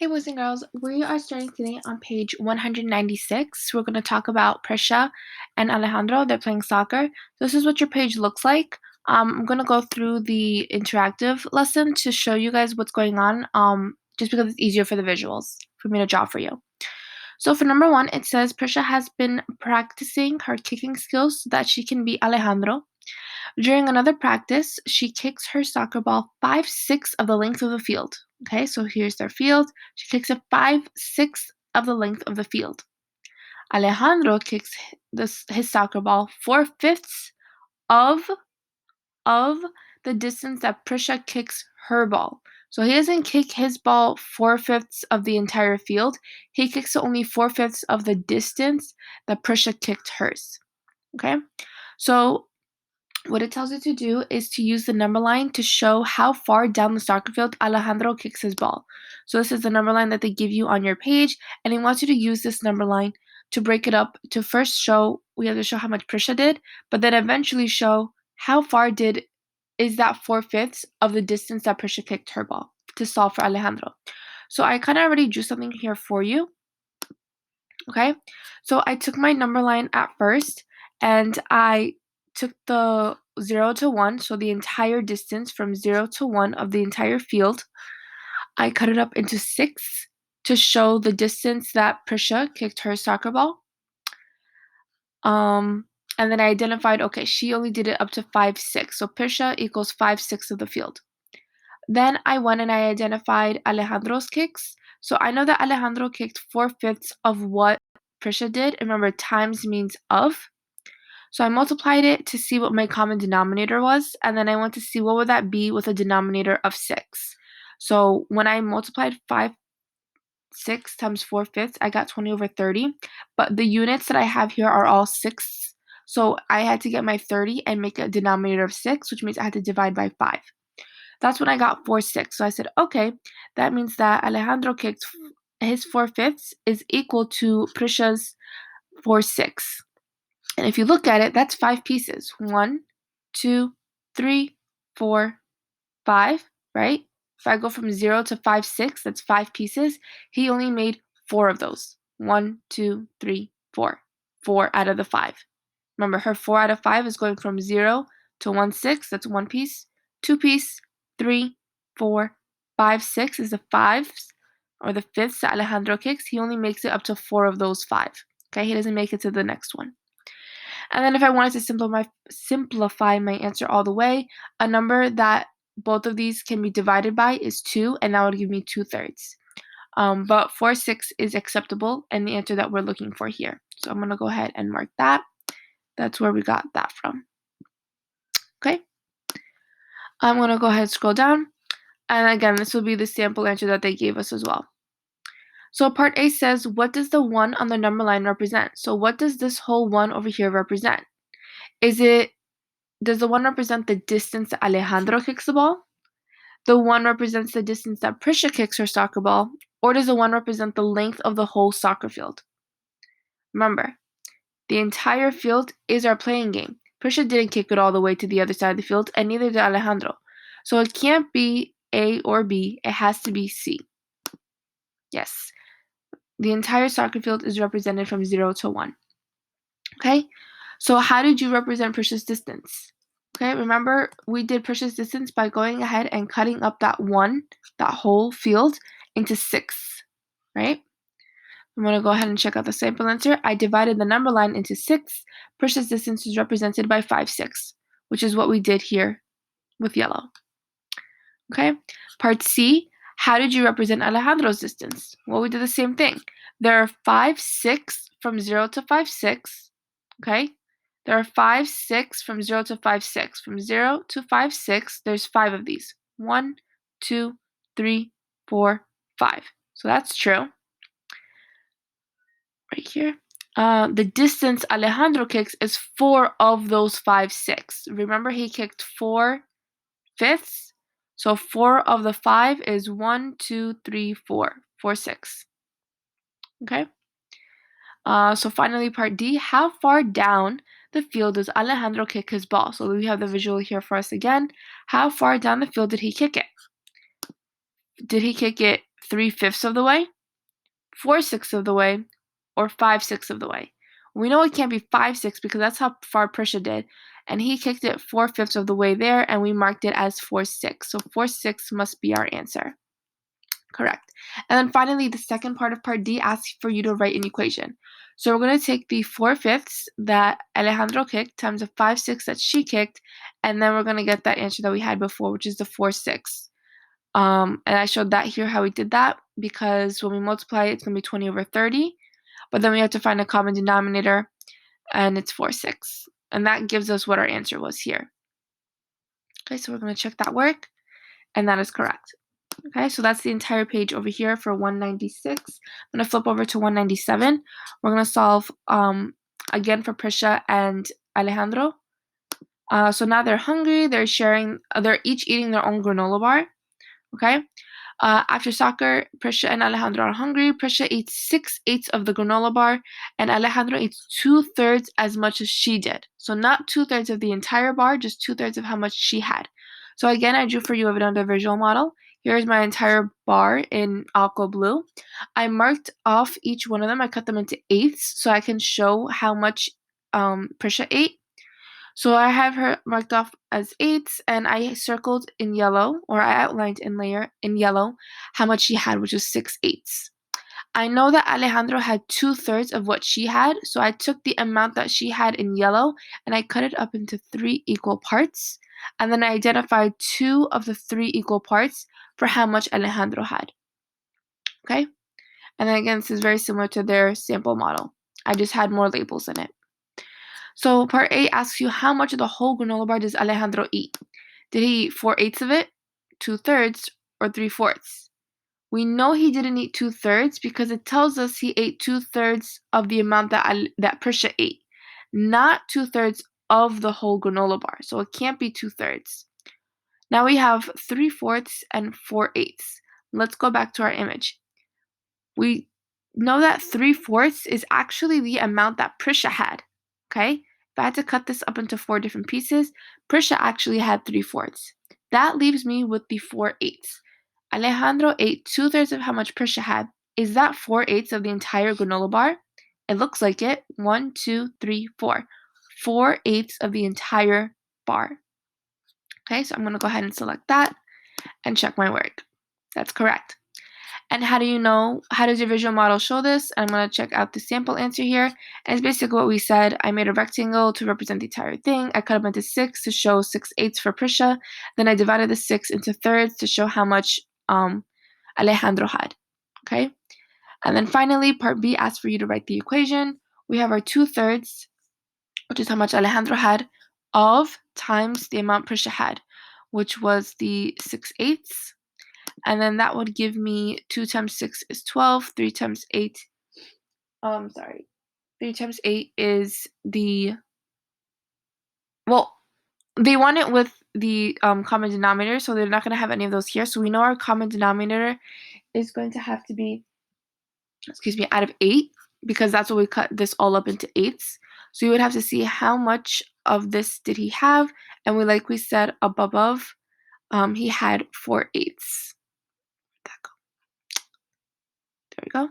Hey, boys and girls, we are starting today on page 196. We're going to talk about Prisha and Alejandro. They're playing soccer. This is what your page looks like. I'm going to go through the interactive lesson to show you guys what's going on, just because it's easier for the visuals for me to draw for you. So for number one, it says Prisha has been practicing her kicking skills so that she can beat Alejandro. During another practice, she kicks her soccer ball 5/6 of the length of the field. Okay, so here's their field. She kicks it 5/6 of the length of the field. Alejandro kicks his soccer ball 4/5 of of the distance that Prisha kicks her ball. So he doesn't kick his ball 4/5 of the entire field. He kicks it only 4/5 of the distance that Prisha kicked hers. Okay, so what it tells you to do is to use the number line to show how far down the soccer field Alejandro kicks his ball. So this is the number line that they give you on your page, and he wants you to use this number line to break it up to first show, we have to show how much Prisha did, but then eventually show how far is that 4/5 of the distance that Prisha kicked her ball to solve for Alejandro. So I kind of already drew something here for you. Okay, so I took my number line at first, and I took the 0 to 1, so the entire distance from 0 to 1 of the entire field. I cut it up into 6 to show the distance that Prisha kicked her soccer ball. And then I identified, okay, she only did it up to 5/6, so Prisha equals 5/6 of the field. Then I went and I identified Alejandro's kicks. So I know that Alejandro kicked 4/5 of what Prisha did. Remember, times means of. So I multiplied it to see what my common denominator was, and then I went to see what would that be with a denominator of 6. So when I multiplied 5/6 times 4/5, I got 20/30. But the units that I have here are all 6. So I had to get my 30 and make a denominator of 6, which means I had to divide by 5. That's when I got 4/6. So I said, okay, that means that Alejandro kicked his 4/5 is equal to Prisha's 4/6. And if you look at it, that's 5 pieces. 1, 2, 3, 4, 5, right? If I go from 0 to 5/6, that's 5 pieces. He only made 4 of those. 1, 2, 3, 4. 4 out of the 5. Remember, her 4 out of 5 is going from 0 to 1/6. That's 1 piece. 2 piece. 3, 4, 5, 6 is the 5s or the 5ths that Alejandro kicks. He only makes it up to 4 of those 5. Okay, he doesn't make it to the next one. And then if I wanted to simplify my answer all the way, a number that both of these can be divided by is 2, and that would give me 2/3. But 4/6 is acceptable and the answer that we're looking for here. So I'm going to go ahead and mark that. That's where we got that from. Okay. I'm going to go ahead and scroll down. And again, this will be the sample answer that they gave us as well. So part A says, what does the 1 on the number line represent? So what does this whole 1 over here represent? Does the 1 represent the distance that Alejandro kicks the ball? The 1 represents the distance that Prisha kicks her soccer ball? Or does the 1 represent the length of the whole soccer field? Remember, the entire field is our playing game. Prisha didn't kick it all the way to the other side of the field, and neither did Alejandro. So it can't be A or B, it has to be C. Yes, the entire soccer field is represented from 0 to 1. Okay, so how did you represent Prisha's distance? Okay, remember we did Prisha's distance by going ahead and cutting up that whole field, into 6, right? I'm going to go ahead and check out the sample answer. I divided the number line into 6. Prisha's distance is represented by 5/6, which is what we did here with yellow. Okay, part C, how did you represent Alejandro's distance? Well, we did the same thing. There are 5/6 from 0 to 5/6, okay? There are 5/6 from 0 to 5/6. From 0 to 5/6, there's 5 of these. 1, 2, 3, 4, 5. So that's true. Right here. The distance Alejandro kicks is 4 of those 5/6. Remember, he kicked 4/5. So 4 of the 5 is 1, 2, 3, 4. 4/6. Okay. So finally, part D, how far down the field does Alejandro kick his ball? So we have the visual here for us again. How far down the field did he kick it? Did he kick it 3/5 of the way, 4/6 of the way, or 5/6 of the way. We know it can't be 5/6 because that's how far Prisha did, and he kicked it 4/5 of the way there, and we marked it as 4/6. So 4/6 must be our answer. Correct. And then finally, the second part of part D asks for you to write an equation. So we're going to take the 4/5 that Alejandro kicked times the 5/6 that she kicked, and then we're going to get that answer that we had before, which is the 4/6. And I showed that here how we did that because when we multiply it, it's going to be 20 over 30. But then we have to find a common denominator, and it's 4/6. And that gives us what our answer was here. Okay, so we're going to check that work, and that is correct. Okay, so that's the entire page over here for 196. I'm going to flip over to 197. We're going to solve again for Prisha and Alejandro. So now they're hungry. They're each eating their own granola bar. Okay. After soccer, Prisha and Alejandro are hungry. Prisha eats 6/8 of the granola bar, and Alejandro eats 2/3 as much as she did. So not 2/3 of the entire bar, just 2/3 of how much she had. So again, I drew for you another visual model. Here's my entire bar in aqua blue. I marked off each one of them. I cut them into eighths so I can show how much Prisha ate. So I have her marked off as eighths, and I circled in yellow, or I outlined in yellow how much she had, which was 6/8. I know that Alejandro had 2/3 of what she had, so I took the amount that she had in yellow and I cut it up into 3 equal parts, and then I identified 2 of the 3 equal parts for how much Alejandro had. Okay? And then again, this is very similar to their sample model. I just had more labels in it. So part A asks you how much of the whole granola bar does Alejandro eat? Did he eat 4/8 of it, 2/3, or 3/4? We know he didn't eat 2/3 because it tells us he ate 2/3 of the amount that Prisha ate, not 2/3 of the whole granola bar. So it can't be 2/3. Now we have 3/4 and 4/8. Let's go back to our image. We know that 3/4 is actually the amount that Prisha had. Okay? If I had to cut this up into 4 different pieces, Prisha actually had 3/4. That leaves me with the 4/8. Alejandro ate 2/3 of how much Prisha had. Is that 4/8 of the entire granola bar? It looks like it. 1, 2, 3, 4. 4/8 of the entire bar. Okay, so I'm going to go ahead and select that and check my work. That's correct. And how does your visual model show this? I'm going to check out the sample answer here. And it's basically what we said. I made a rectangle to represent the entire thing. I cut up into 6 to show 6/8 for Prisha. Then I divided the 6 into thirds to show how much Alejandro had. Okay? And then finally, part B asks for you to write the equation. We have our 2/3, which is how much Alejandro had, of times the amount Prisha had, which was the 6/8. And then that would give me 2 times 6 is 12, 3 times 8, 3 times 8 is they want it with the common denominator, so they're not going to have any of those here. So we know our common denominator is going to have to be, out of 8, because that's what we cut this all up into eighths. So you would have to see how much of this did he have, and like we said up above, he had 4/8. There we go.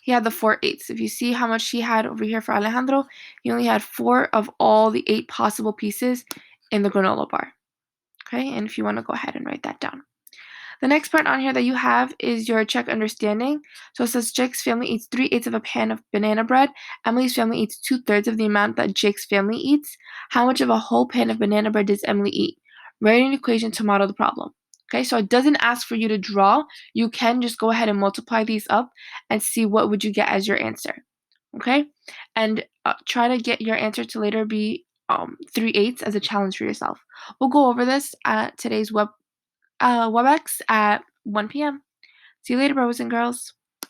He had the 4/8. If you see how much he had over here for Alejandro, he only had 4 of all the 8 possible pieces in the granola bar. Okay, and if you want to go ahead and write that down. The next part on here that you have is your check understanding. So it says Jake's family eats 3/8 of a pan of banana bread. Emily's family eats 2/3 of the amount that Jake's family eats. How much of a whole pan of banana bread does Emily eat? Write an equation to model the problem. Okay, so it doesn't ask for you to draw. You can just go ahead and multiply these up and see what would you get as your answer. Okay, and try to get your answer to later be 3/8 as a challenge for yourself. We'll go over this at today's WebEx at 1 p.m. See you later, boys and girls.